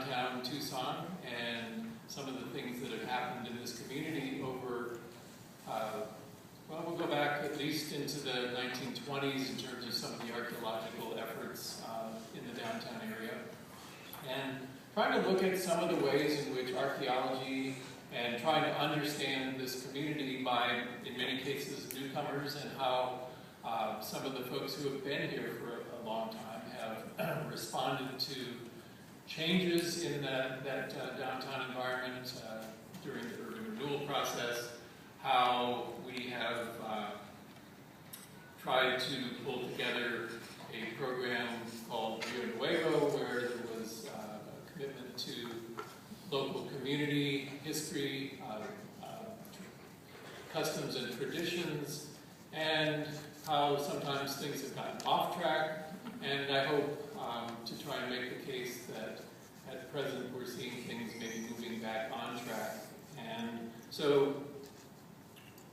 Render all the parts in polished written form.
downtown Tucson and some of the things that have happened in this community over, well, we'll go back at least into the 1920s in terms of some of the archaeological efforts in the downtown area. And trying to look at some of the ways in which archaeology and trying to understand this community by, in many cases, newcomers, and how some of the folks who have been here for a long time have responded to changes in that downtown environment during the urban renewal process, how we have tried to pull together a program called Rio Nuevo, where there was a commitment to local community history, customs and traditions, and how sometimes things have gotten off track. And I hope to try and make the case that at present we're seeing things maybe moving back on track. And so,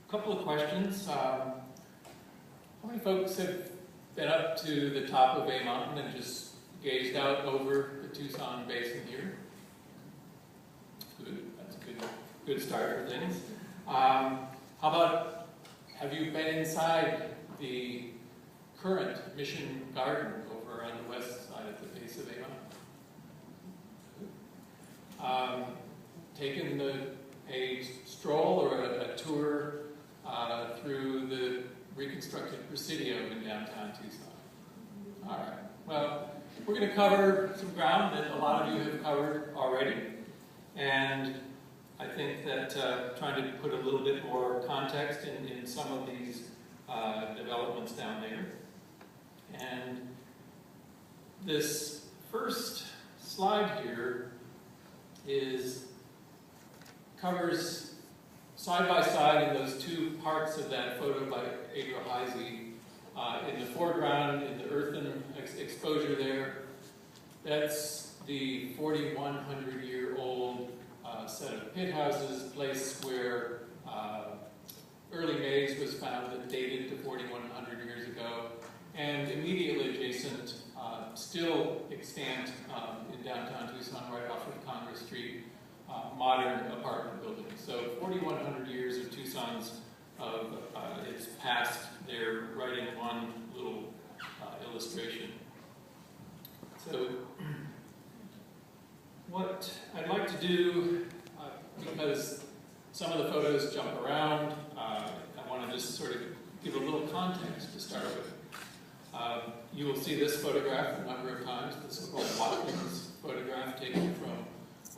a couple of questions. How many folks have been up to the top of a mountain and just gazed out over the Tucson basin here? Good. That's a good start for things. How about, have you been inside the current Mission Garden over on the west side at the base of a mountain? Taken a stroll or a tour through the reconstructed Presidio in downtown Tucson? All right. Well, we're going to cover some ground that a lot of you have covered already. And I think that trying to put a little bit more context in some of these developments down there. And this first slide here covers side by side in those two parts of that photo by Adriel Heisey. In the foreground, in the earthen exposure there, that's the 4,100-year-old set of pit houses, place where early maize was found that dated to 4,100 years ago, and immediately adjacent, still extant in downtown Tucson, right off of Congress Street, modern apartment buildings. So 4,100 years of Tucson's its past there, right in one little illustration. So what I'd like to do, because some of the photos jump around, I want to just sort of give a little context to start with. You will see this photograph a number of times, the so-called Watkins photograph taken from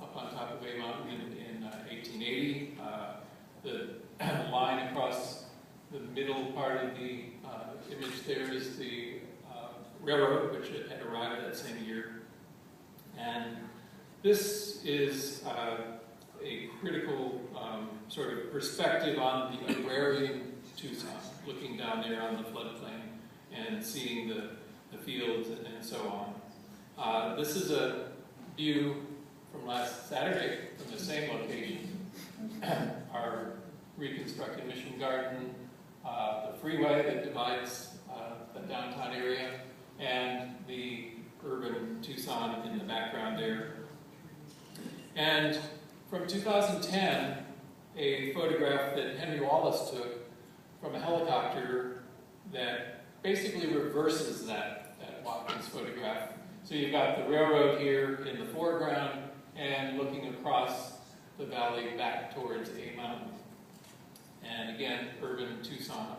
up on top of a mountain in 1880. The line across the middle part of the image there is the railroad, which had arrived that same year. And this is a critical sort of perspective on the agrarian Tucson, looking down there on the floodplain and seeing the fields and so on. This is a view from last Saturday from the same location. Our reconstructed Mission Garden, the freeway that divides the downtown area, and the urban Tucson in the background there. And from 2010, a photograph that Henry Wallace took from a helicopter that basically reverses that Watkins photograph. So you've got the railroad here in the foreground and looking across the valley back towards a mountain. And again, urban Tucson,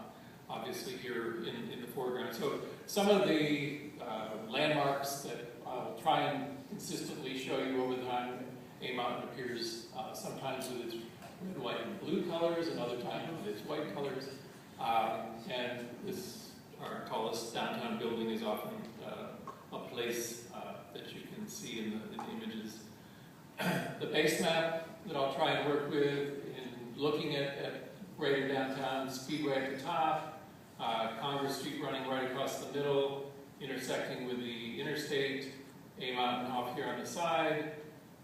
obviously here in the foreground. So some of the landmarks that I'll try and consistently show you over time. A mountain appears sometimes with its red, white, and blue colors, and other times with its white colors. And this, our tallest downtown building, is often a place that you can see in the images. The base map that I'll try and work with in looking at greater downtown, Speedway at the top, Congress Street running right across the middle, intersecting with the interstate, a mountain off here on the side,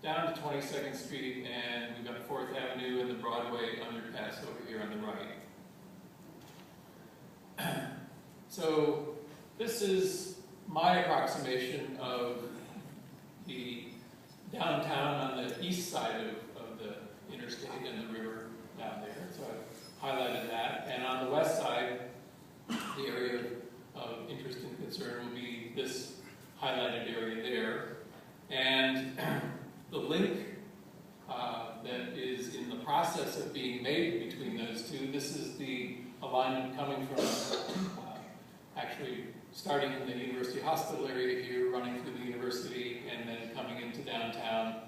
down to 22nd Street, and we've got 4th Avenue and the Broadway underpass over here on the right. So this is my approximation of the downtown on the east side of the interstate and the river down there. So I've highlighted that. And on the west side, the area of interest and concern will be this highlighted area there. And the link that is in the process of being made between those two, this is the alignment coming from actually starting in the University Hospital area here, running through the university, and then coming into downtown,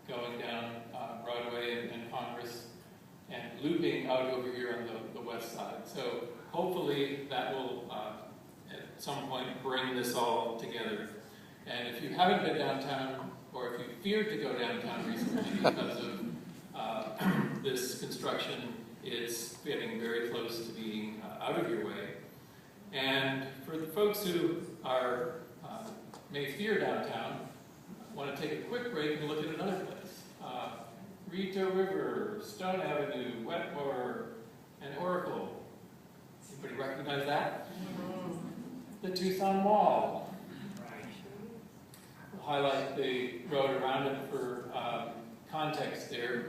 going down Broadway and Congress, and looping out over here on the west side. So hopefully that will at some point bring this all together. And if you haven't been downtown, or if you feared to go downtown recently because of this construction, it's getting very close to being out of your way. And for the folks who are may fear downtown, I want to take a quick break and look at another place. Rito River, Stone Avenue, Wetmore, and Oracle. Anybody recognize that? The Tucson Mall. We'll highlight the road around it for context there.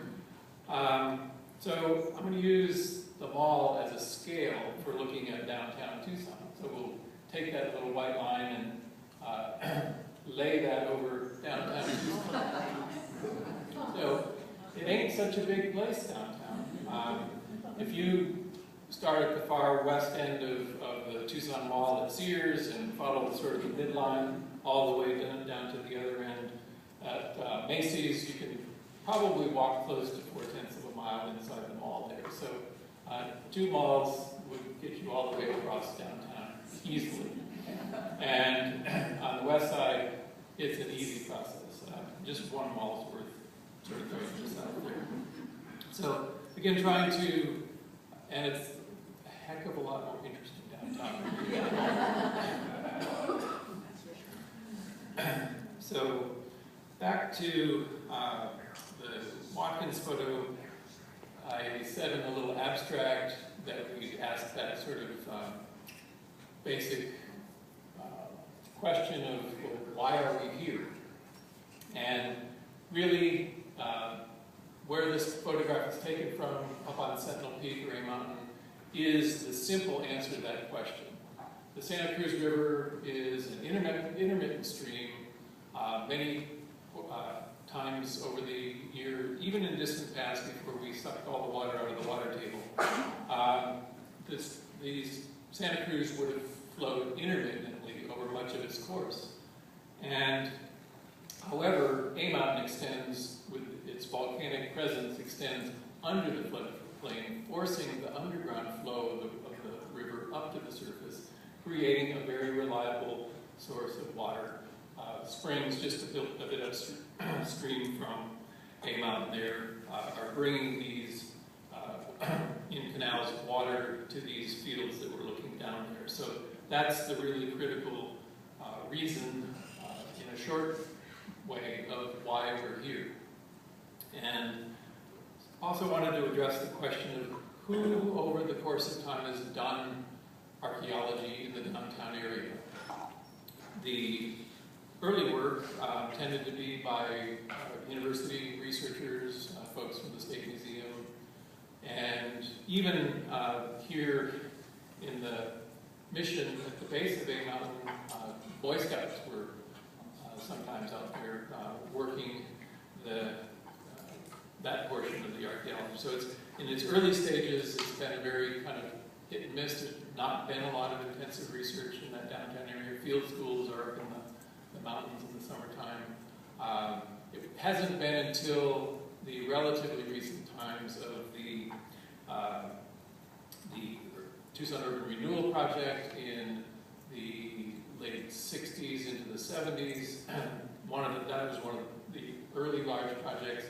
So I'm going to use the mall as a scale for looking at downtown Tucson. So we'll take that little white line and lay that over downtown Tucson. So it ain't such a big place downtown. If you start at the far west end of the Tucson Mall at Sears and follow the sort of the midline all the way down to the other end at Macy's, you can probably walk close to 4/10 of a mile inside the mall there. So two malls would get you all the way across downtown easily. And on the west side, it's an easy process. Just one mall is worth sort of throwing this out there. So again, trying to, and it's a heck of a lot more interesting downtown. So back to the Watkins photo, I said in a little abstract that we'd ask that sort of basic question of, well, why are we here? And really, where this photograph is taken from, up on Sentinel Peak or A Mountain, is the simple answer to that question. The Santa Cruz River is an intermittent stream. Many times over the year, even in distant past, before we sucked all the water out of the water table, these Santa Cruz would have flowed intermittently over much of its course. And however, A Mountain extends, with its volcanic presence, extends under the floodplain, forcing the underground flow of the river up to the surface, creating a very reliable source of water. Springs just a bit upstream from A Mountain there are bringing these in canals of water to these fields that we're looking down there. So that's the really critical reason, in a short way, of why we're here. And also wanted to address the question of who, over the course of time, has done archaeology in the downtown area. The early work tended to be by university researchers, folks from the State Museum, and even here in the Mission at the base of A Mountain, Boy Scouts were sometimes out there working that portion of the archaeology. So it's in its early stages, it's been a very kind of hit and miss. There's not been a lot of intensive research in that downtown area. Field schools are up in the mountains in the summertime. It hasn't been until the relatively recent times of the Tucson Urban Renewal Project in the late 60s into the 70s. That was one of the early large projects,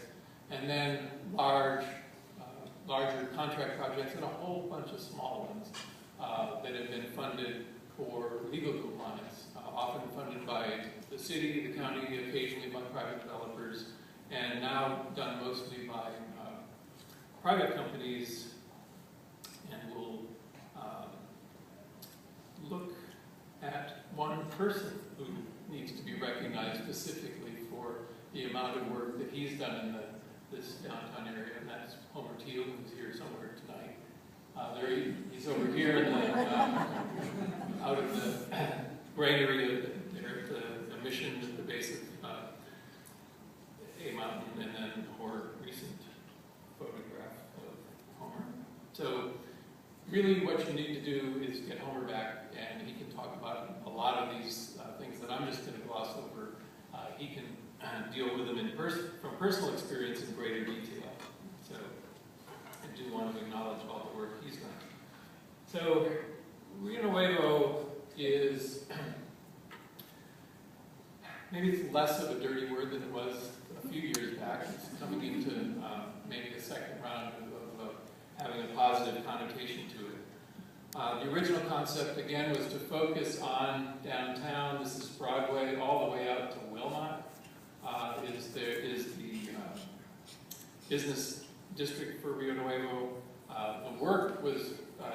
and then larger contract projects and a whole bunch of small ones that have been funded for legal compliance, often funded by the city, the county, occasionally by private developers, and now done mostly by private companies. And we'll look at one person who needs to be recognized specifically for the amount of work that he's done in this downtown area, and that's Homer Teal, who's here somewhere tonight. He's over here in out of the granary there at the mission at the base of A Mountain, and then a more recent photograph of Homer. So really what you need to do is get Homer back, and he can talk about a lot of these things that I'm just going to gloss over. He can deal with them from personal experience in greater detail. So I do want to acknowledge all the work he's done. So Rio Nuevo is maybe it's less of a dirty word than it was a few years back. It's coming into maybe a second round of having a positive connotation to it. The original concept, again, was to focus on downtown. This is Broadway all the way out to Wilmot. Is the business district for Rio Nuevo. The work was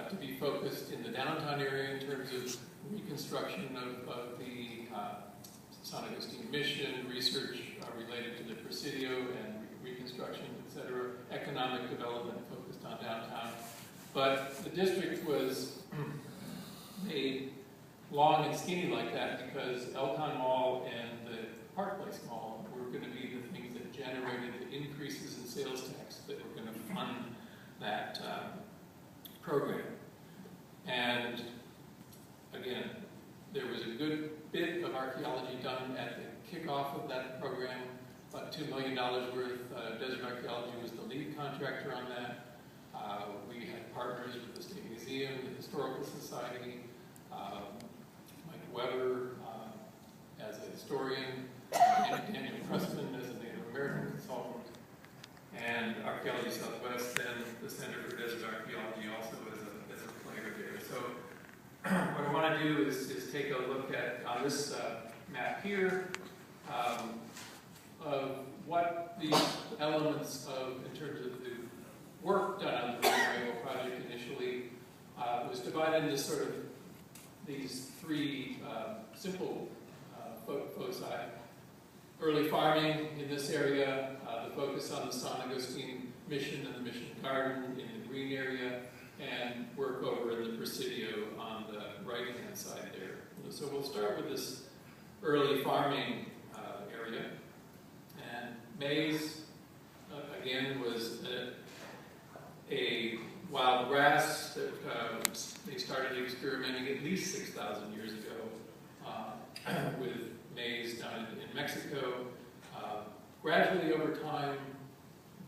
to be focused in the downtown area in terms of reconstruction of the San Agustin mission, research related to the Presidio and reconstruction, etc., economic development focused on downtown. But the district was made long and skinny like that because Elcon Mall and the Park Place Mall were going to be the things that generated the increases in sales tax that were going to fund that program. And again, there was a good bit of archaeology done at the kickoff of that program, about $2 million worth. Desert Archaeology was the lead contractor on that. We had partners with the State Museum, the Historical Society, Mike Weber as a historian, Daniel Preston as a Native American consultant, and Archaeology Southwest, and the Center for Desert Archaeology also as a player there. So what I want to do is take a look at, on this map here, of what the elements of, in terms of the work done on the Rio Nuevo project initially, was divided into sort of these three simple foci. Early farming in this area, the focus on the San Agustin mission and the mission garden in the green area, and work over in the Presidio on the right-hand side there. So we'll start with this early farming area. And maize, again, was a wild grass that they started experimenting at least 6,000 years ago with maize down in Mexico. Gradually over time,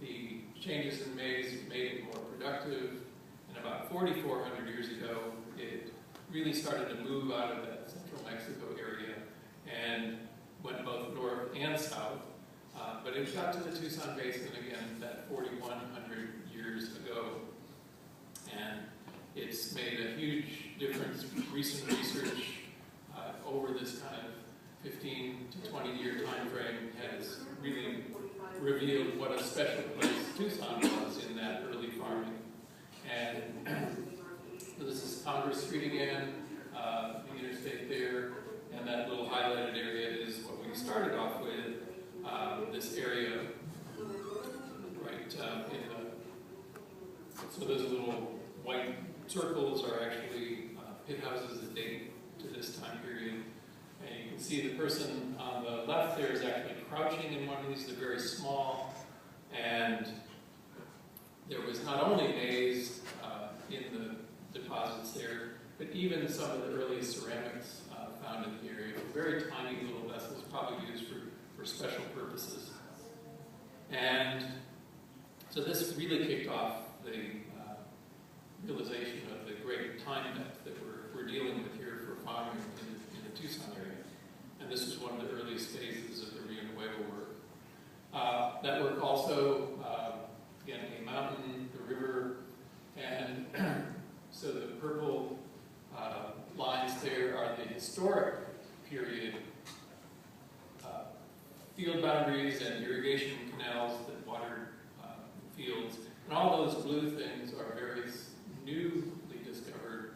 the changes in maize made it more productive. And about 4,400 years ago, it really started to move out of that central Mexico area and went both north and south. But it got to the Tucson basin again, that 4,100 years ago. And it's made a huge difference. Recent research over this kind of 15 to 20 year time frame has really revealed what a special place Tucson was in that early farming. And so this is Congress Street again, the interstate there, and that little highlighted area is what we started off with. This area, right in the, so those little white circles are actually pit houses that date to this time period. And you can see the person on the left there is actually crouching in one of these. They're very small, and there was not only maize in the deposits there, but even some of the early ceramics found in the area. Very tiny little vessels, probably used for special purposes. And so this really kicked off the realization of the great time depth that we're dealing with here for farming in the Tucson area. And this was one of the earliest phases of the Rio Nuevo work. That work also, again, a mountain, the river, and so the purple lines there are the historic period field boundaries and irrigation canals that watered fields. And all those blue things are various newly discovered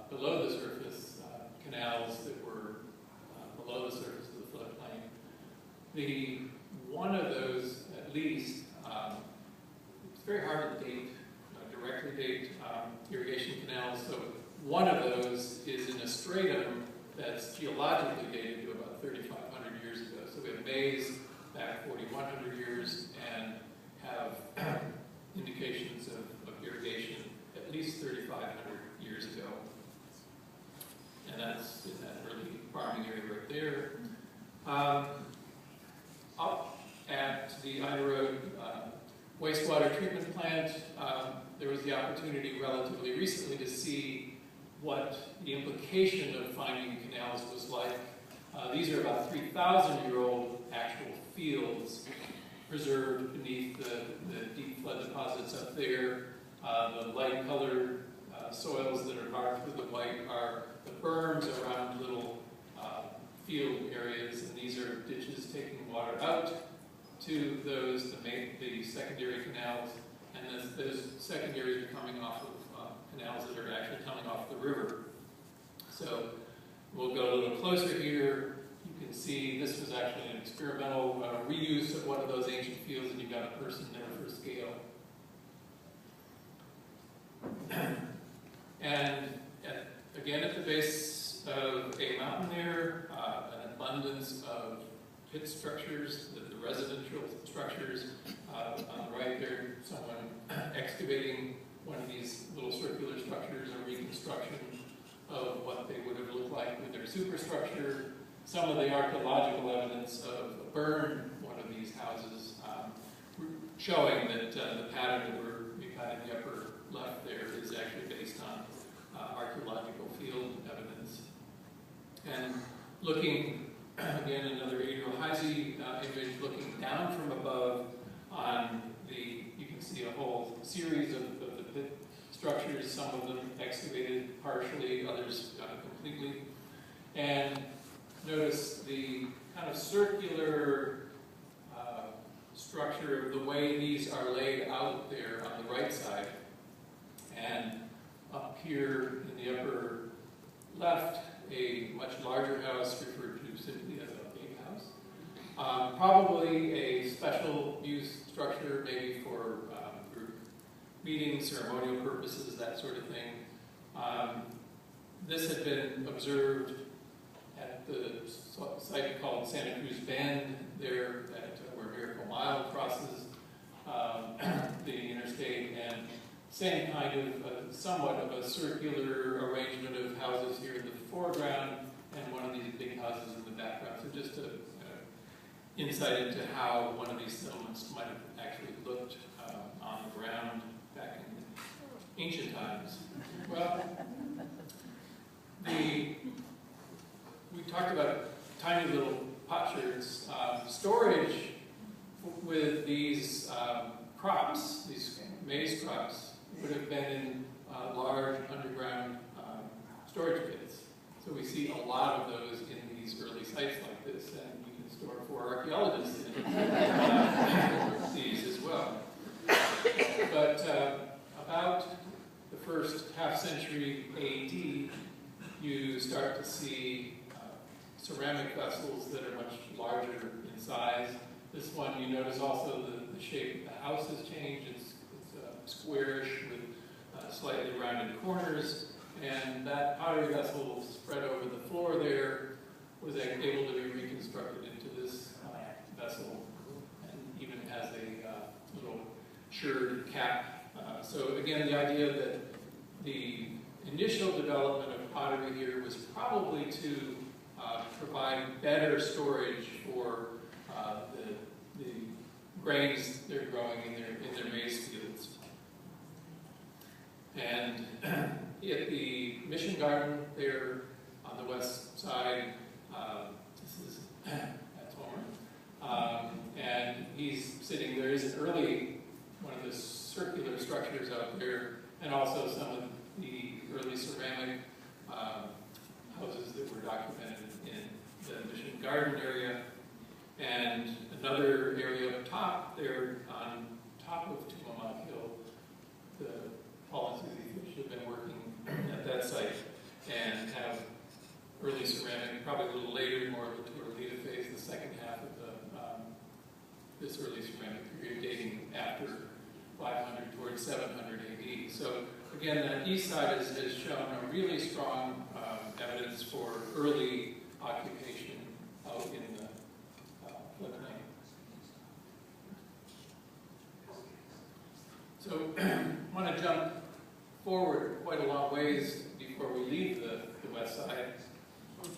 below the surface canals that were below the surface of the floodplain. The least. It's very hard to date, directly date irrigation canals. So one of those is in a stratum that's geologically dated to about 3,500 years ago. So we have maize back 4,100 years and have indications of irrigation at least 3,500 years ago. And that's in that early farming area right there. Up at the Ida Road wastewater treatment plant, there was the opportunity relatively recently to see what the implication of finding canals was like. These are about 3,000-year-old actual fields preserved beneath the deep flood deposits up there. The light-colored soils that are marked with the white are the berms around little field areas, and these are ditches taking water out to those, the secondary canals, and those secondaries are coming off of canals that are actually coming off the river. So we'll go a little closer here. You can see this was actually an experimental reuse of one of those ancient fields, and you've got a person there for scale. And again, at the base of a mountain there, an abundance of pit structures, the residential structures. On the right there, someone excavating one of these little circular structures, a reconstruction of what they would have looked like with their superstructure. Some of the archaeological evidence of a burn one of these houses, showing that the pattern that we've got in the upper left there is actually based on archaeological field evidence. And looking, again, another aerial Heisey image, looking down from above on you can see a whole series of the pit structures, some of them excavated partially, others completely. And notice the kind of circular structure of the way these are laid out there on the right side. And up here in the upper left, a much larger house referred to simply as a big house. Probably a special use structure, maybe for group meetings, ceremonial purposes, that sort of thing. This had been observed at the site called Santa Cruz Bend there, where Miracle Mile crosses the interstate, and same kind of somewhat of a circular arrangement of houses here in the foreground and one of these big houses in the background. So just an insight into how one of these settlements might have actually looked on the ground back in ancient times. Well, we talked about tiny little potsherds. Storage with these crops, these maize crops, would have been in large underground storage pits. So we see a lot of those in these early sites like this, and we can store for archaeologists in these as well. But about the first half century AD, you start to see ceramic vessels that are much larger in size. This one, you notice also the shape of the house has changed. It's squarish with slightly rounded corners, and that pottery vessel spread over the floor there was able to be reconstructed into this vessel, and even has a little shirred cap. So again, the idea that the initial development of pottery here was probably to provide better storage for the grains they're growing in their maize fields. And at the mission garden there on the west side, this is that's Homer, and he's sitting there. Is an early one of the circular structures out there, and also some of the early ceramic houses that were documented in the mission garden area. And another area up top there on top of Tucson Hill, the Paul and Susie Fish have been working at that site and have early ceramic, probably a little later, more of the Tortolita phase, the second half of the this early ceramic period dating after 500 towards 700 AD. So again, that east side has shown a really strong evidence for early occupation out in the floodplain. So I want to jump forward quite a long ways before we leave the west side.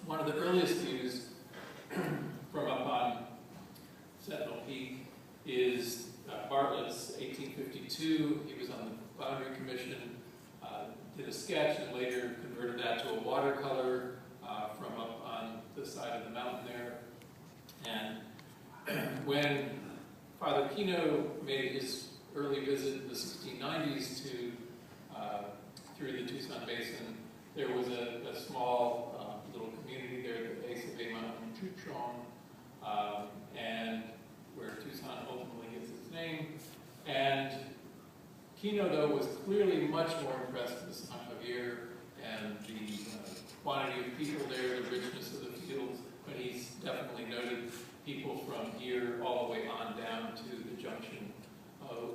One of the earliest views from up on Sentinel Peak is Bartlett's 1852. He was on the Boundary Commission, did a sketch, and later converted that to a watercolor from up on the side of the mountain there. And when Father Pino made his early visit in the 1690s to through the Tucson Basin, there was a small little community there at the base of a mountain, Tucson, and where Tucson ultimately gets its name. And Pino, though, was clearly much more impressed with the San Javier and the quantity of people there, the richness of the fields, but he's definitely noted people from here all the way on down to the junction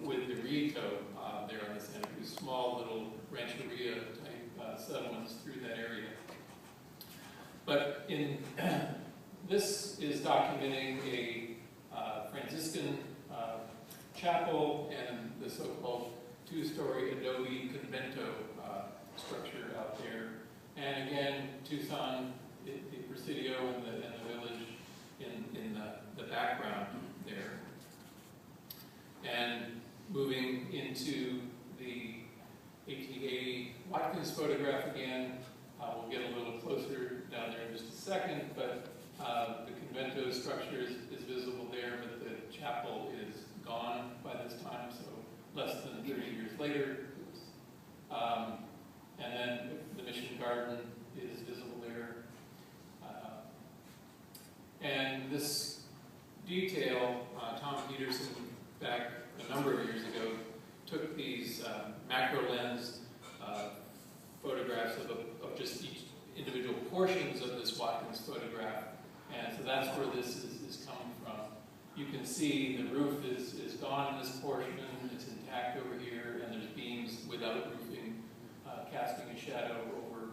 with the Rito there on the Santa Cruz, small little rancheria type settlements through that area. But in this is documenting a Franciscan chapel and the so-called two-story adobe convento structure out there. And again, Tucson, the Presidio and the village in the background there. And moving into the 1880 Watkins photograph again, we'll get a little closer down there in just a second, but the convento structure is visible there, but the chapel is gone by this time, so less than 30 years later. And then the mission garden is visible there. And this detail, Tom Peterson, back a number of years ago, took these macro lens photographs of just each individual portions of this Watkins photograph. And so that's where this is coming from. You can see the roof is gone in this portion, it's intact over here, and there's beams without roofing casting a shadow over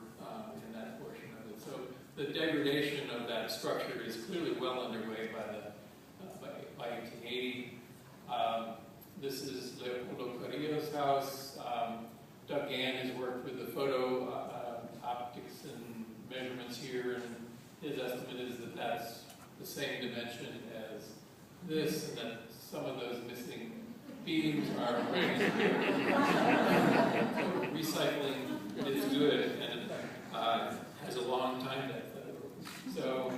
in that portion of it. So the degradation of that structure is clearly well underway by 1880. This is Leopoldo Carrillo's house. Doug Gann has worked with the photo optics and measurements here, and his estimate is that that's the same dimension as this, and that some of those missing beams are right here. So recycling is good, and it has a long time depth. So,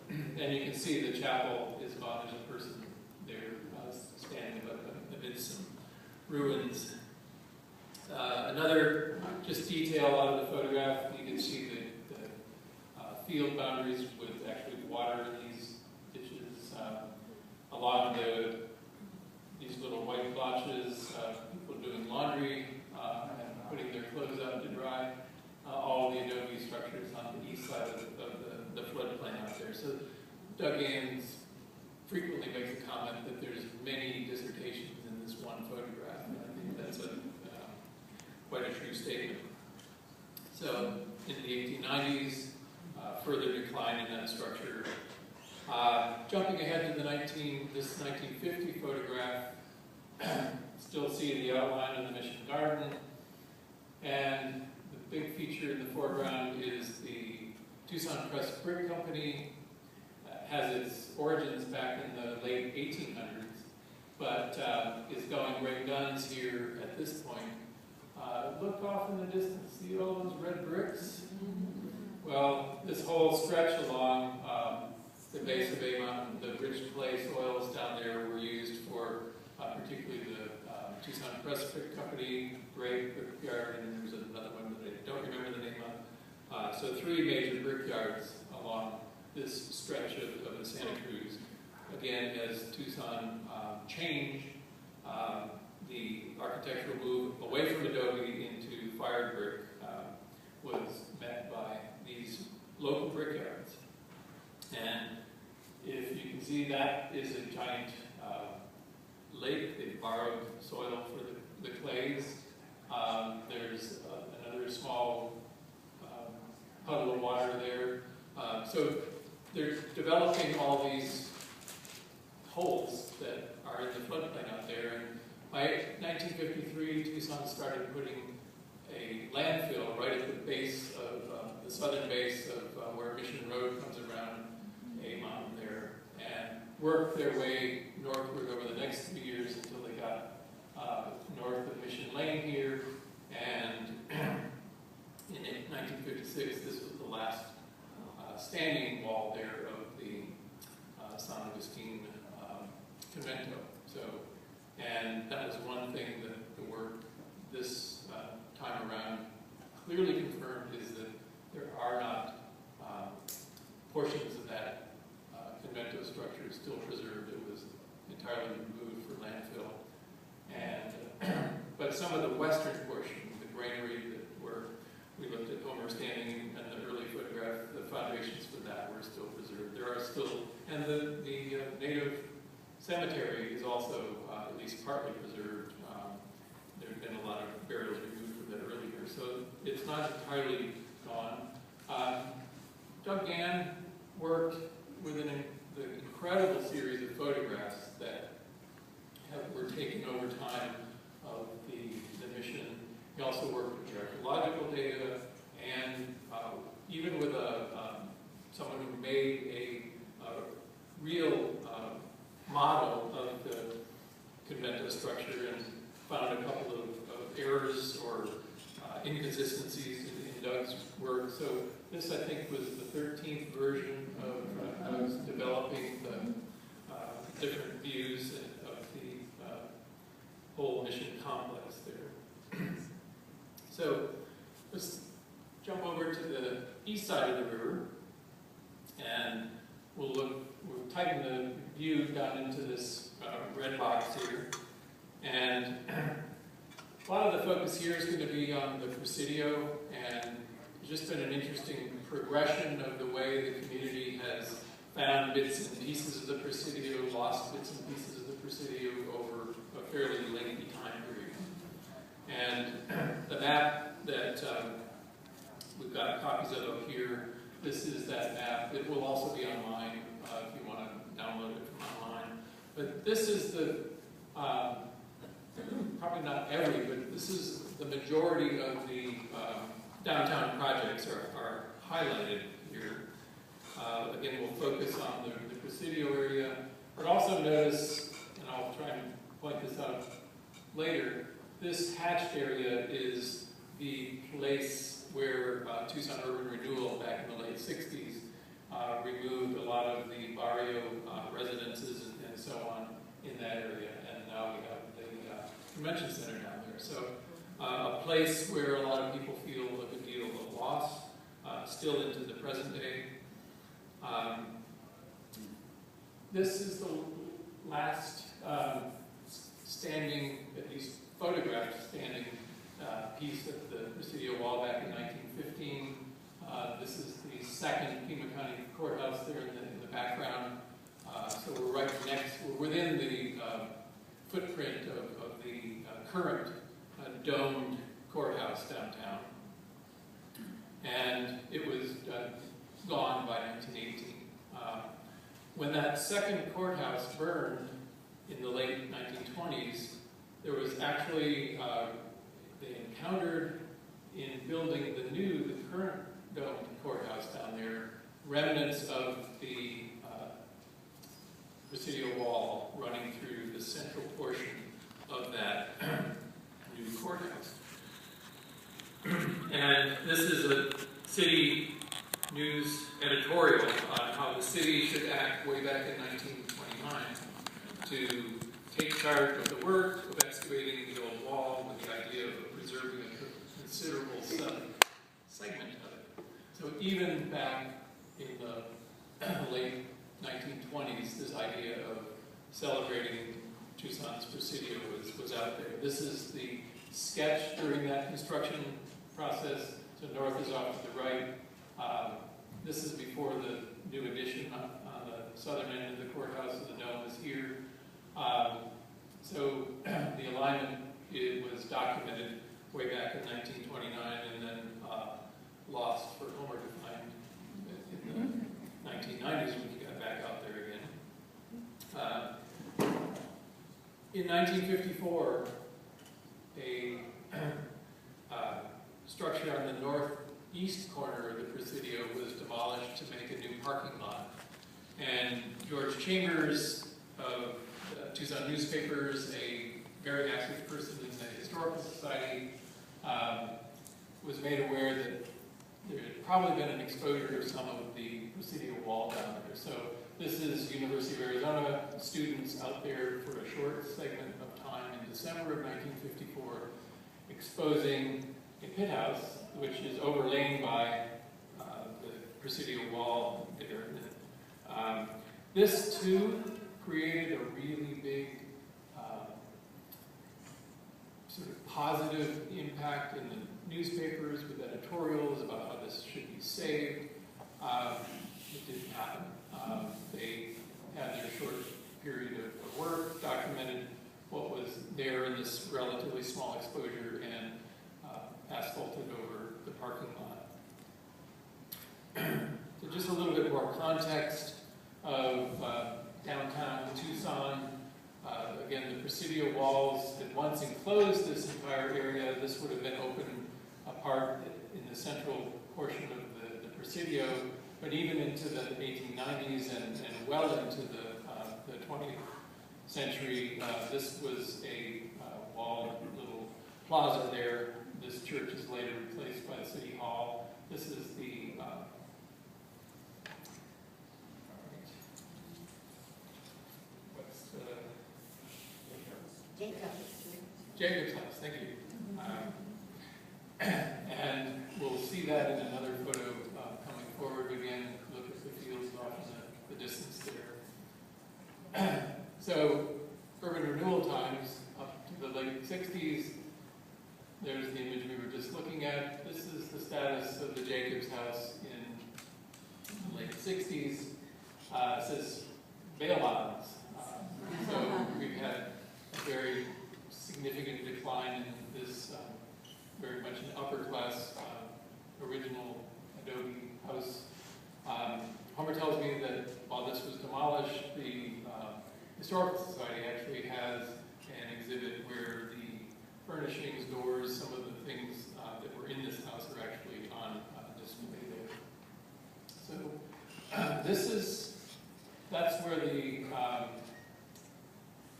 and you can see the chapel is gone. There's a person there standing amid some ruins. Another just detail out of the photograph, you can see the field boundaries with actually water in these ditches. Along these little white blotches, people doing laundry and putting their clothes out to dry. All the adobe structures on the east side of the floodplain out there. So Doug Ames frequently makes a comment that there's many dissertations in this one photograph, and I think that's quite a true statement. So in the 1890s, further decline in that structure. Jumping ahead to this 1950 photograph, still see the outline of the Mission Garden, and the big feature in the foreground is the Tucson Press Brick Company. Has its origins back in the late 1800s, but is going great guns here at this point. Look off in the distance, see all those red bricks? Well, this whole stretch along the base of A Mountain, the rich clay soils down there were used for particularly the Tucson Press Brick Company, great brickyard, and there's another one that I don't remember the name of. So 3 major brickyards along this stretch of the Santa Cruz. Again, as Tucson changed, the architectural move away from adobe into fired brick was met by these local brickyards. And if you can see, that is a giant lake. They borrowed soil for the clays. There's another small puddle of water there. So they're developing all these holes that are in the floodplain out there. And by 1953, Tucson started putting a landfill right at the base of the southern base of where Mission Road comes around a mountain there, and worked their way northward over the next few years until they got north of Mission Lane here. And in 1956, this was the last standing wall there of the San Agustin Convento. So, and that was one thing that the work this time around clearly confirmed, is that there are not portions of that convento structure still preserved. It was entirely removed for landfill. And but some of the western portion, the granary that we looked at Homer standing and the early photograph, the foundations for that were still preserved. There are still, and the native cemetery is also at least partly preserved. There have been a lot of burials removed from that earlier, so it's not entirely gone. Doug Gann worked with the incredible series of photographs that were taken over time of the mission. He also worked with the archaeological data, and even with someone who made a real model of the convento structure and found a couple of errors or inconsistencies in Doug's work. So this, I think, was the 13th version of Doug's developing the different views of the whole mission complex there. So let's jump over to the east side of the river, and we'll tighten the view down into this red box here. And a lot of the focus here is going to be on the Presidio, and it's just been an interesting progression of the way the community has found bits and pieces of the Presidio, lost bits and pieces of the Presidio over a fairly lengthy time period. And the map that we've got copies of up here, this is that map. It will also be online if you want to download it from online. But this is the, probably not every, but this is the majority of the downtown projects are highlighted here. Again, we'll focus on the Presidio area, but also notice, and I'll try and point this out later, this hatched area is the place where Tucson Urban Renewal back in the late 60s removed a lot of the barrio residences and so on in that area, and now we have the convention center down there. So a place where a lot of people feel a good deal of loss, still into the present day. This is the last standing, at least photographed standing piece of the Presidio wall back in 1915. This is the second Pima County Courthouse there in the background. So we're right next, we're within the footprint of the current domed courthouse downtown. And it was gone by 1918. When that second courthouse burned in the late 1920s, there was actually, they encountered in building the current domed courthouse down there, remnants of the Presidio wall running through the central portion of that new courthouse. And this is a city news editorial on how the city should act way back in 1929 to take charge of the work of excavating the old wall with the idea of preserving a considerable segment of it. So even back in the late 1920s, this idea of celebrating Tucson's Presidio was out there. This is the sketch during that construction process. So north is off to the right. This is before the new addition on the southern end of the courthouse, so the dome is here. So the alignment, it was documented way back in 1929 and then lost for Homer to find in the 1990s when he got back out there again. In 1954, a structure on the northeast corner of the Presidio was demolished to make a new parking lot. And George Chambers of Tucson newspapers, a very active person in the Historical Society, was made aware that there had probably been an exposure of some of the Presidio wall down there. So this is University of Arizona students out there for a short segment of time in December of 1954, exposing a pit house, which is overlain by the Presidio wall there. This too created a really big sort of positive impact in the newspapers with editorials about how this should be saved. It didn't happen. They had their short period of work, documented what was there in this relatively small exposure, and asphalted over the parking lot. So just a little bit more context of downtown Tucson. Again, the Presidio walls had once enclosed this entire area. This would have been open apart in the central portion of the Presidio, but even into the 1890s and well into the 20th century, this was a walled little plaza there. This church is later replaced by the City Hall. This is the Jacob's house, thank you. And we'll see that in another photo coming forward again. Look at the fields off in the distance there. So, urban renewal times up to the late 60s. There's the image we were just looking at. This is the status of the Jacobs house in the late 60s. It says bail bonds. So we've had a very significant decline in this very much an upper class original Adobe house. Homer tells me that while this was demolished, the Historical Society actually has an exhibit where the furnishings, doors, some of the things that were in this house are actually on display there. So that's where the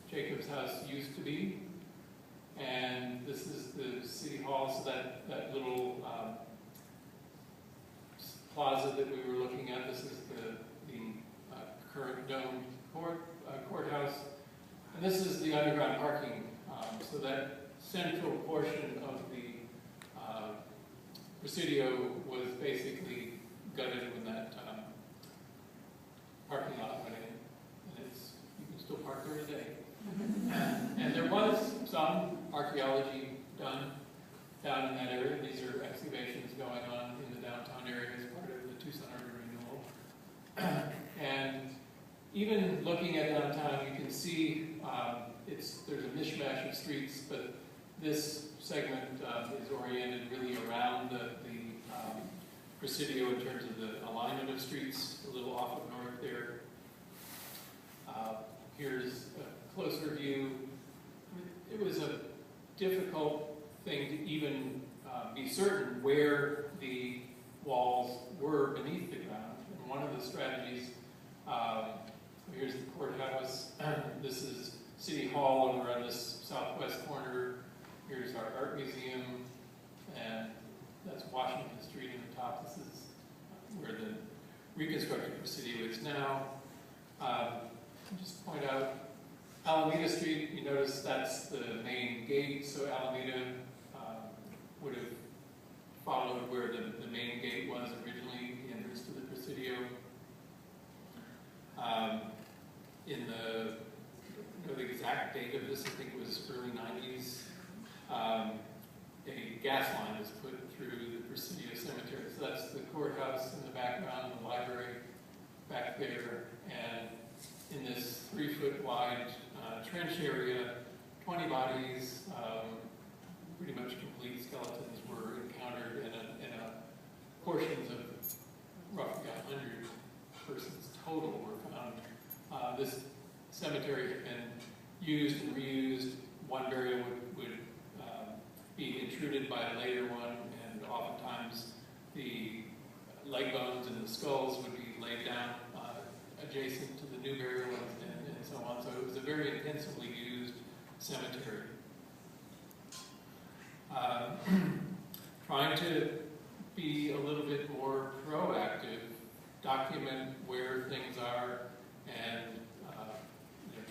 Jacobs house used to be. And this is the City Hall, so that little plaza that we were looking at, this is the current domed courthouse. And this is the underground parking. So that central portion of the Presidio was basically gutted when that parking lot went in. And you can still park there today. And there was some archaeology done down in that area. These are excavations going on in the downtown area as part of the Tucson urban renewal. And even looking at downtown, you can see there's a mishmash of streets, but this segment is oriented really around the Presidio in terms of the alignment of streets, a little off of north there. Here's a closer view. It was a difficult thing to even be certain where the walls were beneath the ground. And one of the strategies, here's the courthouse. This is City Hall over on this southwest corner. Here's our art museum, and that's Washington Street in the top. This is where the reconstructed Presidio is now. Just point out Alameda Street, you notice that's the main gate, so Alameda would have followed where the main gate was originally, the entrance to the Presidio. In the exact date of this, I think it was early 90s, a gas line was put through the Presidio Cemetery. So that's the courthouse in the background, the library back there, And in this 3-foot wide trench area, 20 bodies, pretty much complete skeletons were encountered, and portions of roughly 100 persons total were found. This cemetery had been used and reused. One burial would be intruded by a later one, and oftentimes the leg bones and the skulls would be laid down adjacent to the new burial and so on. So it was a very intensively used cemetery. Trying to be a little bit more proactive, document where things are, and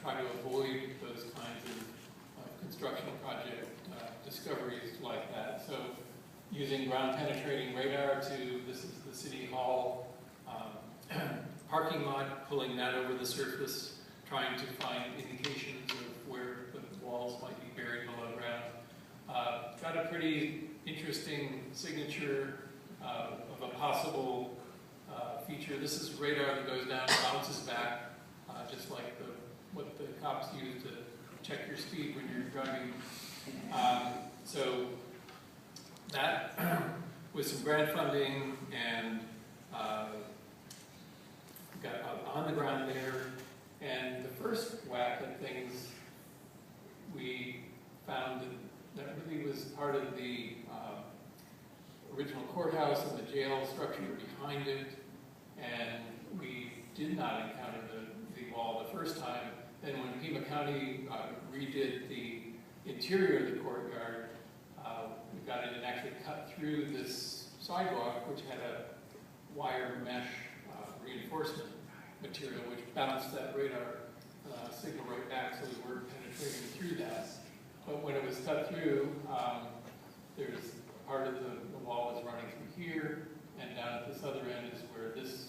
try to avoid those kinds of construction project discoveries like that. So using ground penetrating radar this is the City Hall parking lot, pulling that over the surface, trying to find indications of where the walls might be buried below ground. Got a pretty interesting signature of a possible feature. This is radar that goes down, bounces back, just like what the cops use to check your speed when you're driving. So that, with some grant funding and got on the ground there, and the first whack at things, we found that really was part of the original courthouse and the jail structure behind it, and we did not encounter the wall the first time. Then when Pima County redid the interior of the courtyard, we got it and actually cut through this sidewalk, which had a wire mesh reinforcement material, which bounced that radar signal right back, so we weren't penetrating through that. But when it was cut through, there's part of the wall is running through here, and down at this other end is where this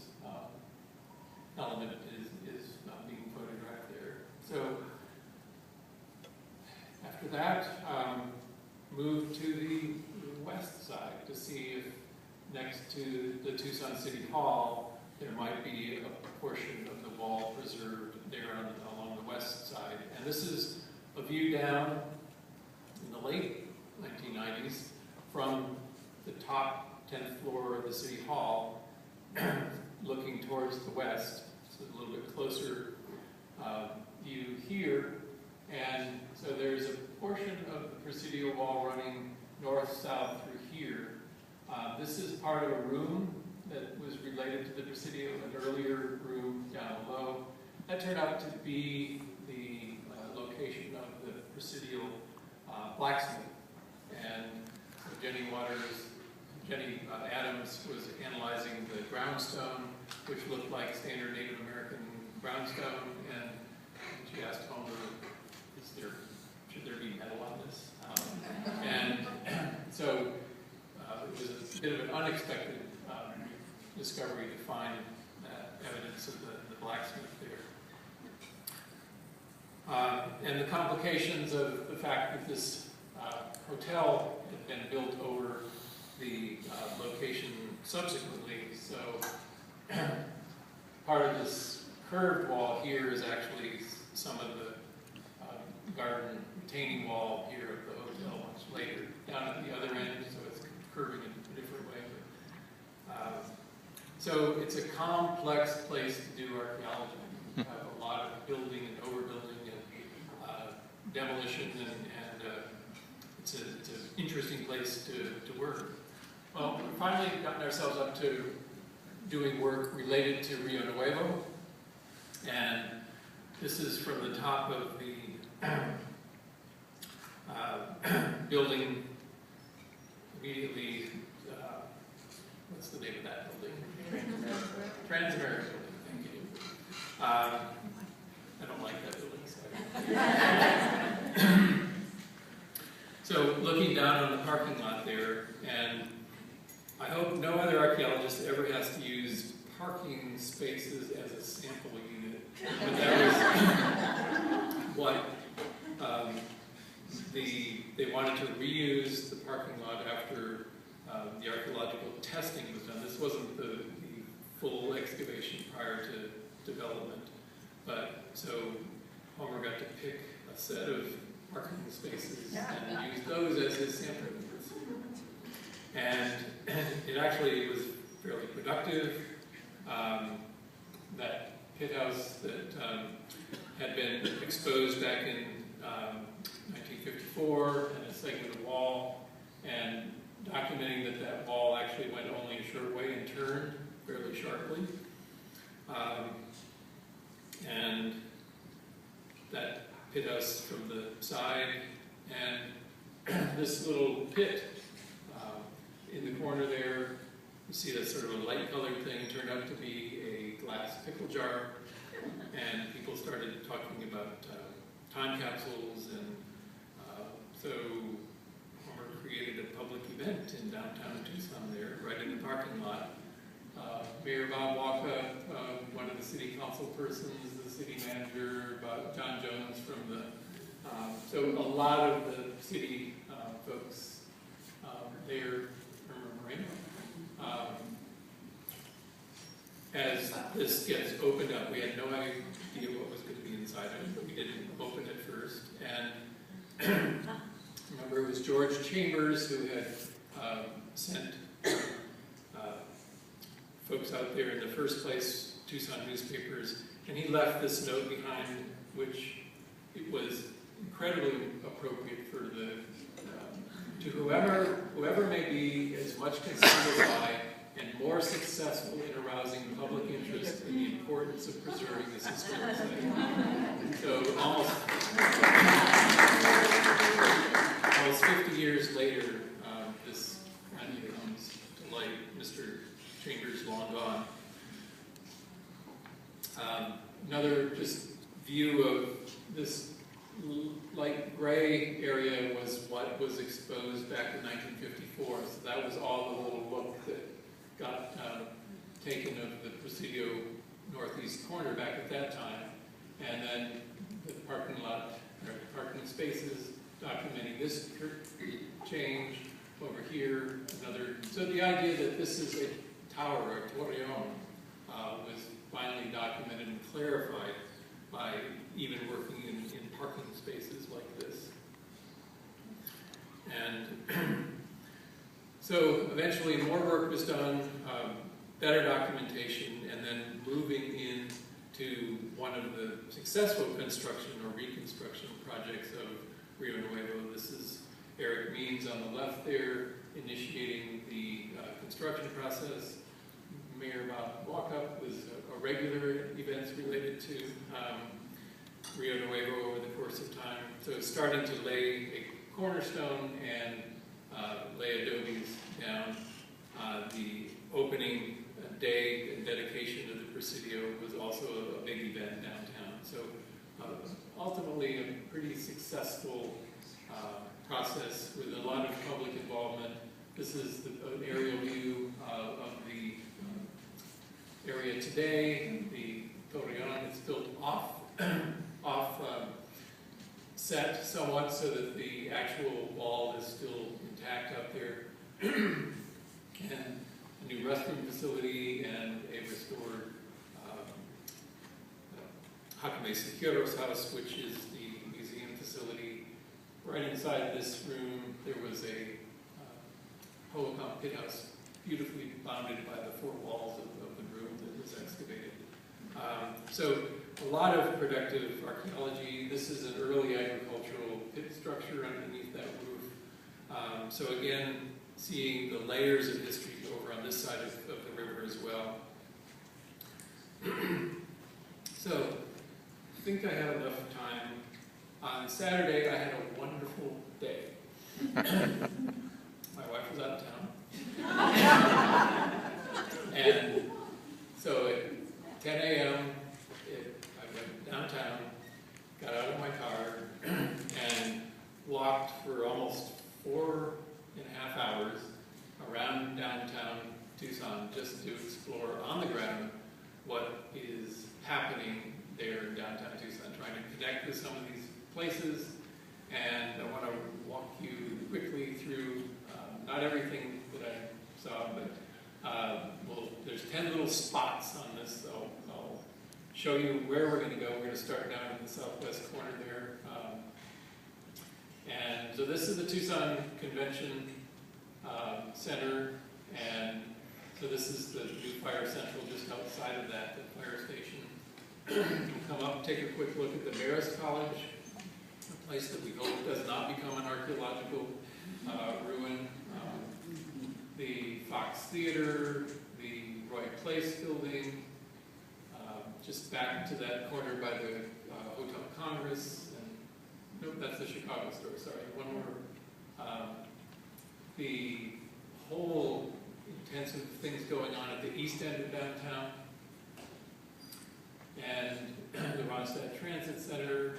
element is being photographed there. So after that, moved to the west side to see if next to the Tucson City Hall there might be a portion of the wall preserved there along the west side. And this is a view down in the late 1990s from the top 10th floor of the City Hall, looking towards the west. So a little bit closer view here. And so there's a portion of the Presidio wall running north-south through here. This is part of a room that was related to the Presidio, an earlier room down below. That turned out to be the location of the Presidio blacksmith. And so Jenny Adams was analyzing the groundstone, which looked like standard Native American groundstone, and she asked Homer, should there be metal on this? And so it was a bit of an unexpected discovery to find evidence of the blacksmith there. And the complications of the fact that this hotel had been built over the location subsequently. So part of this curved wall here is actually some of the garden retaining wall here of the hotel much later, down at the other end, so it's curving in a different way. So it's a complex place to do archaeology. You have a lot of building and overbuilding and demolition, and it's an interesting place to work. Well, we've finally gotten ourselves up to doing work related to Rio Nuevo, and this is from the top of the building immediately, what's the name of that building? Transamerica Building, thank you. I don't like that building, so looking down on the parking lot there, and I hope no other archaeologist ever has to use parking spaces as a sample unit. But that was what they wanted to reuse the parking lot after the archaeological testing was done. This wasn't the full excavation prior to development. But so Homer got to pick a set of parking spaces and use those as his sampling units. And it actually was fairly productive. That pit house that had been exposed back in 1954 and a segment of wall, and documenting that that wall actually went only a short way and turned fairly sharply. And that pit house from the side, and this little pit in the corner there, you see that sort of a light colored thing turned out to be a glass pickle jar, and people started talking about time capsules, and so Homer created a public event in downtown Tucson there, right in the parking lot. Mayor Bob Waka, one of the city council persons, the city manager, John Jones from the, so a lot of the city folks there from Moreno. As this gets opened up, we had no idea what was going to be inside of it, but we didn't open it first. And remember, it was George Chambers who had sent folks out there in the first place, Tucson newspapers, and he left this note behind, which it was incredibly appropriate for the to whoever may be as much considered by and more successful in arousing public interest in the importance of preserving this historic site. So almost 50 years later, this finally comes to light. Mr. Chambers long gone. Another just view of this light gray area was what was exposed back in 1954. So that was all the little look that got taken of the Presidio northeast corner back at that time. And then the parking lot, or parking spaces documenting this change over here, another. So the idea that this is a tower, a torreon, was finally documented and clarified by even working in parking spaces like this. And so eventually more work was done, better documentation, and then moving into one of the successful construction or reconstruction projects of Rio Nuevo. This is Eric Means on the left there, initiating the construction process. Mayor Bob Walkup was a regular events related to Rio Nuevo over the course of time. So starting to lay a cornerstone and lay adobes down. The opening day and dedication of the Presidio was also a big event downtown. So ultimately a pretty successful process with a lot of public involvement. This is an aerial view of the area today. The torreon is built off set somewhat so that the actual wall is still intact up there. And a new restroom facility and a restored Jaime Sequeiros house, which is the museum facility. Right inside this room, there was a Hohokam pit house, beautifully bounded by the four walls of the room that was excavated. So a lot of productive archaeology. This is an early agricultural pit structure underneath that roof. So again, seeing the layers of history over on this side of the river as well. So I think I have enough time. On Saturday, I had a wonderful day. My wife was out of town. And so at 10 a.m., I went downtown, got out of my car, and walked for almost 4.5 hours around downtown Tucson just to explore on the ground what is happening there in downtown Tucson, trying to connect with some of these places. And I want to walk you quickly through not everything that I saw, but well, there's 10 little spots on this. I'll show you where we're going to go. We're going to start down in the southwest corner there. And so this is the Tucson Convention Center, and so this is the new Fire Central just outside of that, the fire station. We'll come up, take a quick look at the Marist College, a place that we hope does not become an archaeological ruin. The Fox Theater, the Roy Place building, just back to that corner by the Hotel Congress, and nope, that's the Chicago store, sorry, one more. The whole intensive things going on at the east end of downtown, and the Ronstadt Transit Center.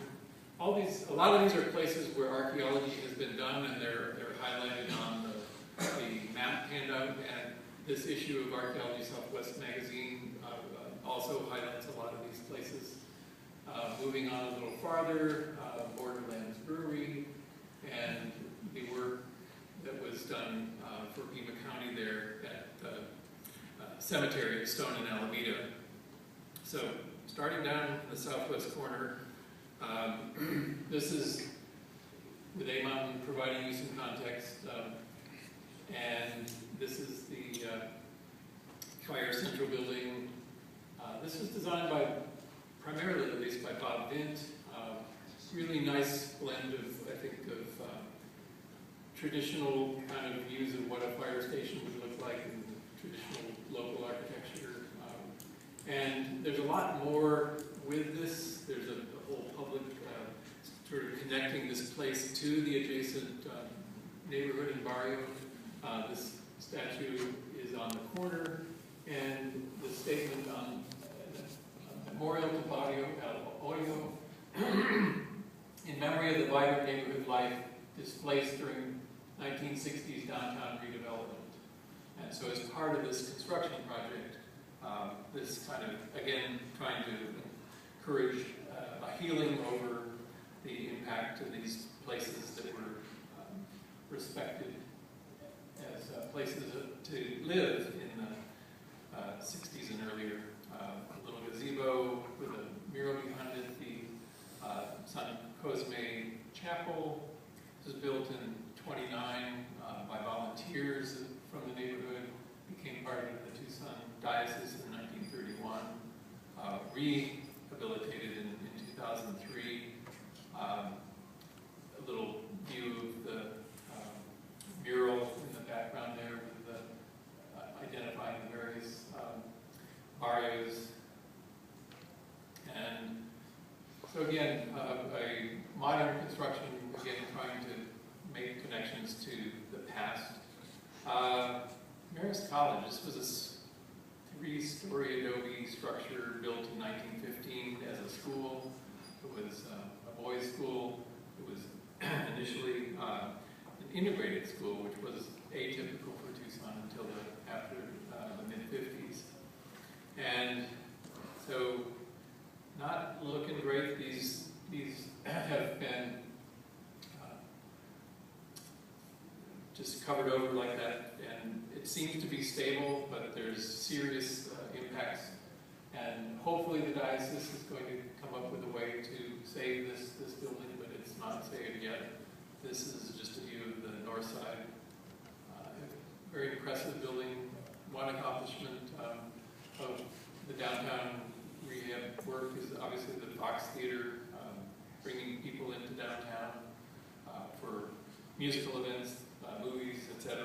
A lot of these are places where archaeology has been done, and they're highlighted on the map handout. And this issue of Archaeology Southwest magazine also highlights a lot of these places. Moving on a little farther, Borderlands Brewery, and the work that was done for Pima County there at the cemetery at Stone and Alameda. So, starting down in the southwest corner, this is with A Mountain providing you some context, and this is the Fire Central building. This was designed by, primarily at least by Bob Vint. Really nice blend of, I think, of traditional kind of views of what a fire station would look like in traditional local architecture. And there's a lot more with this. There's a whole public sort of connecting this place to the adjacent neighborhood and barrio. This statue is on the corner, and the statement on Memorial to Barrio El Hoyo, in memory of the vibrant neighborhood life displaced during 1960s downtown redevelopment. And so as part of this construction project, this kind of, again, trying to encourage a healing over the impact of these places that were respected as places to live in the 60s and earlier. A little gazebo with a mural behind it, the San Cosme Chapel. This was built in 29 by volunteers from the neighborhood, became part of the Tucson Diocese in 1931, rehabilitated in 2003. A little view of the mural in the background there with the, identifying the various barrios. And so again, a modern construction, again, trying to make connections to the past. Marist College, this was a 3-story adobe structure built in 1915 as a school. It was a boys' school. It was initially an integrated school, which was atypical for Tucson until after the mid-50s. And so, not looking great. These have been just covered over like that, and it seems to be stable, but there's serious impacts. And hopefully the diocese is going to come up with a way to save this building, but it's not saved yet. This is just a view of the north side. Very impressive building. One accomplishment of the downtown rehab work is obviously the Fox Theater, bringing people into downtown for musical events, movies, etc.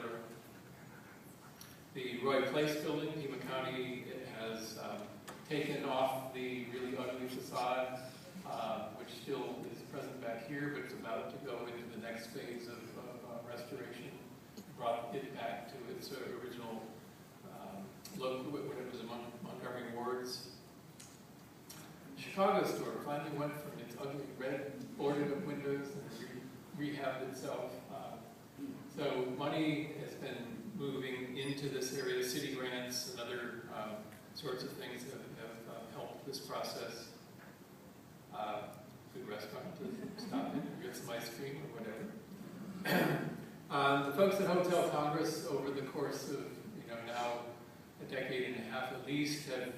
The Roy Place building, Pima County, it has taken off the really ugly facade, which still is present back here, but it's about to go into the next phase of restoration. Brought it back to its original look when it was among Montgomery Wards. Chicago store finally went from its ugly red boarded up windows and rehabbed itself. So money has been moving into this area. City grants and other sorts of things have helped this process. Good restaurant to stop in and get some ice cream or whatever. The folks at Hotel Congress, over the course of now a decade and a half at least, have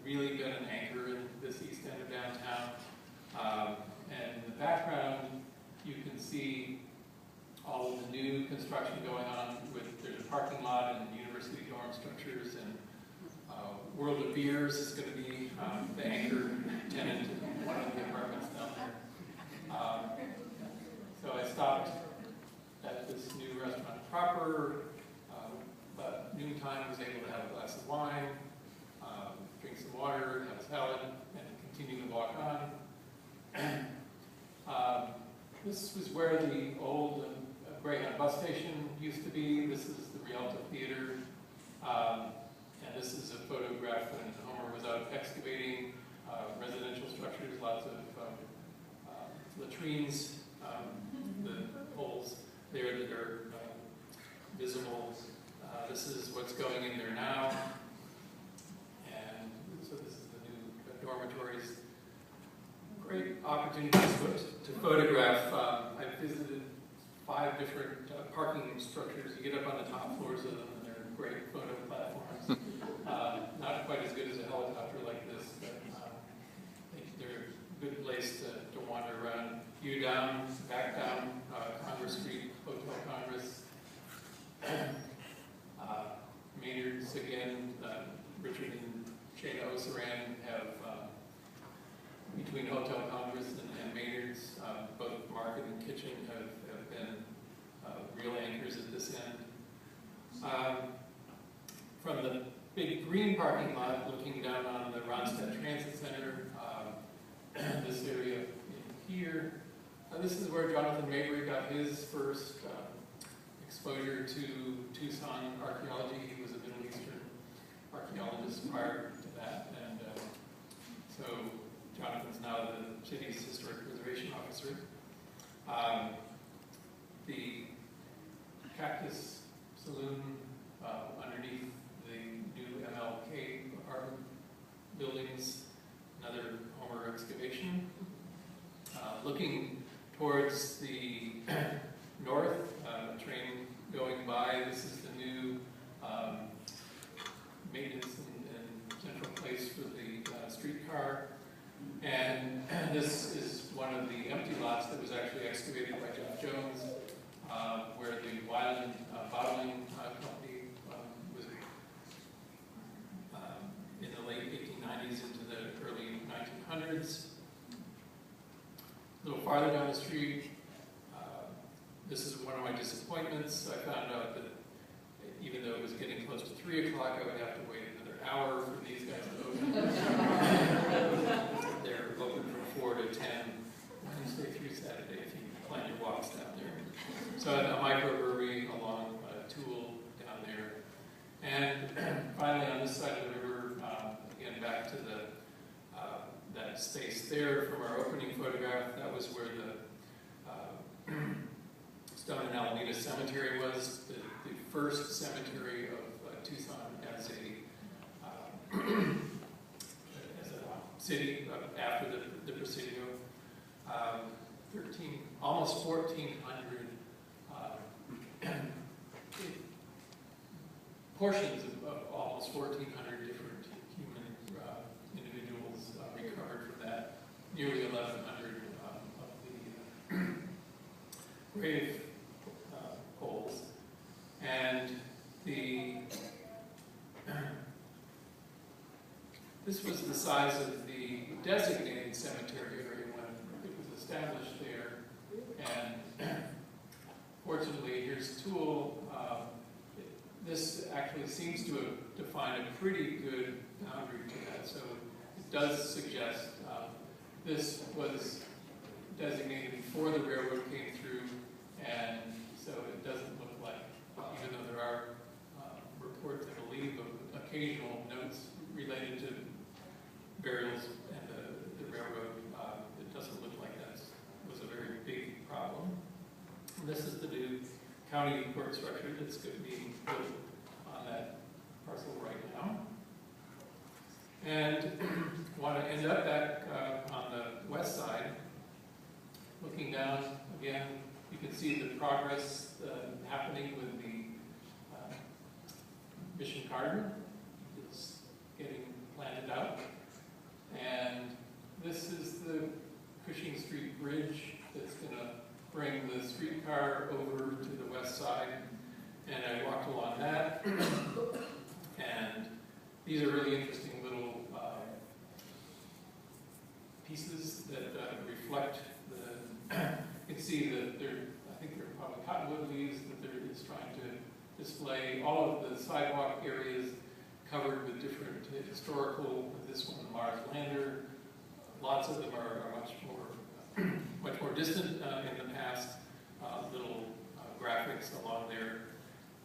really been an anchor in this east end of downtown. And in the background, you can see all of the new construction going on there's a parking lot and university dorm structures, and World of Beers is going to be the anchor tenant in one of the apartments down there. So I stopped at this new restaurant proper, but noontime was able to have a glass of wine, drink some water, have a salad, and continue to walk on. This was where the old Greyhound bus station used to be. This is the Rialto Theater. And this is a photograph when Homer was out excavating residential structures, lots of latrines, the holes there that are visible. This is what's going in there now. And so this is the new dormitories. Great opportunities to photograph. I visited 5 different parking structures. You get up on the top floors of them, and they're great photo platforms. Not quite as good as a helicopter like this, but they're a good place to wander around. View down, back down Congress Street, Hotel Congress. Maynard's again, Richard and Shayna Osaran have, between Hotel Congress and Maynard's, both market and kitchen have been real anchors at this end. From the big green parking lot, looking down on the Ronstadt Transit Center, this area in here, this is where Jonathan Mabry got his first exposure to Tucson archaeology. He was a Middle Eastern archaeologist prior to that, and so Jonathan's now the city's historic preservation officer. The Cactus Saloon underneath the new MLK apartment buildings, another Homer excavation. Looking towards the north, train going by, this is the new maintenance and central place for the streetcar. And this is one of the empty lots that was actually excavated by Jeff Jones, where the Wyland bottling company was in the late 1890s into the early 1900s. A little farther down the street, this is one of my disappointments. I found out that even though it was getting close to 3 o'clock, I would have to wait another hour for these guys to open. They're open from 4 to 10, Wednesday through Saturday, if you plan your walks down there. So a microbrewery along Toole down there. And finally on this side of the river, again back to the that space there from our opening photograph, that was where the Stone and Alameda Cemetery was, the first cemetery of Tucson as a city after the Presidio. Almost 1,400 portions of almost 1,400 different human individuals recovered from that. Nearly 1,100 of the grave holes. And this was the size of the designated cemetery area when it was established there. And fortunately, here's Toole. This actually seems to have defined a pretty good boundary to that. So it does suggest this was designated before the railroad came through, and so it doesn't look like, even though there are reports, I believe, of occasional notes related to burials and the railroad, it doesn't look like that was a very big problem. And this is the new county court structure that's going to be built on that parcel right now. And want to end up back on the west side. Looking down, again, you can see the progress happening with the Mission Garden. planted out. And this is the Cushing Street Bridge that's going to bring the streetcar over to the west side. And I walked along that. And these are really interesting little pieces that reflect the, you can see that I think they're probably cottonwood leaves that they're just trying to display. All of the sidewalk areas covered with different historical, this one, Mars Lander. Lots of them are much more distant in the past. Little graphics along there.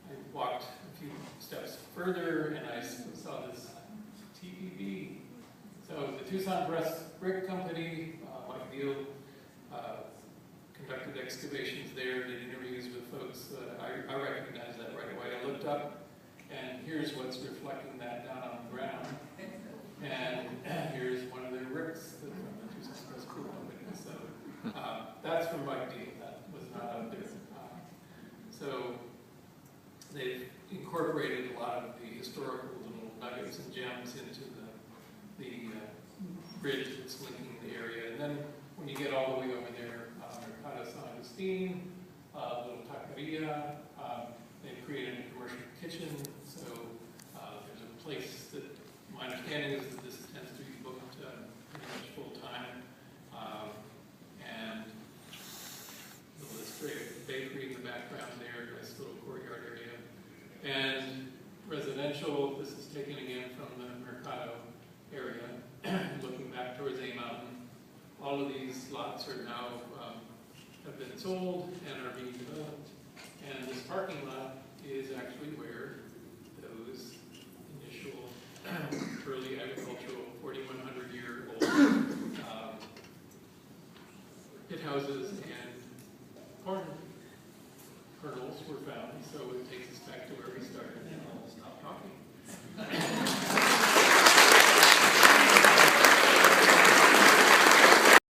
I walked a few steps further and I saw this TPB. So the Tucson Brick Company, Mike Deal, conducted excavations there, did interviews with folks. I recognized that right away. I looked up, and here's what's reflecting that down on the ground. And here's one of their bricks from the Tucson Brick Company. So that's from Mike Deal. That was not out there. So they've incorporated a lot of the historical little nuggets and gems into the bridge that's linking the area. And then when you get all the way over there, Mercado San Agustin, little taqueria, they've created a commercial kitchen. So there's a place that, my understanding is that this tends to be booked pretty much full time. And this great bakery in the background there, nice little courtyard area. And residential, this is taken again from the Mercado area, looking back towards A Mountain. All of these lots are now, have been sold and are being developed. And this parking lot is actually where those initial early agricultural 4,100-year-old pit houses and corn kernels were found. So it takes us back to where we started.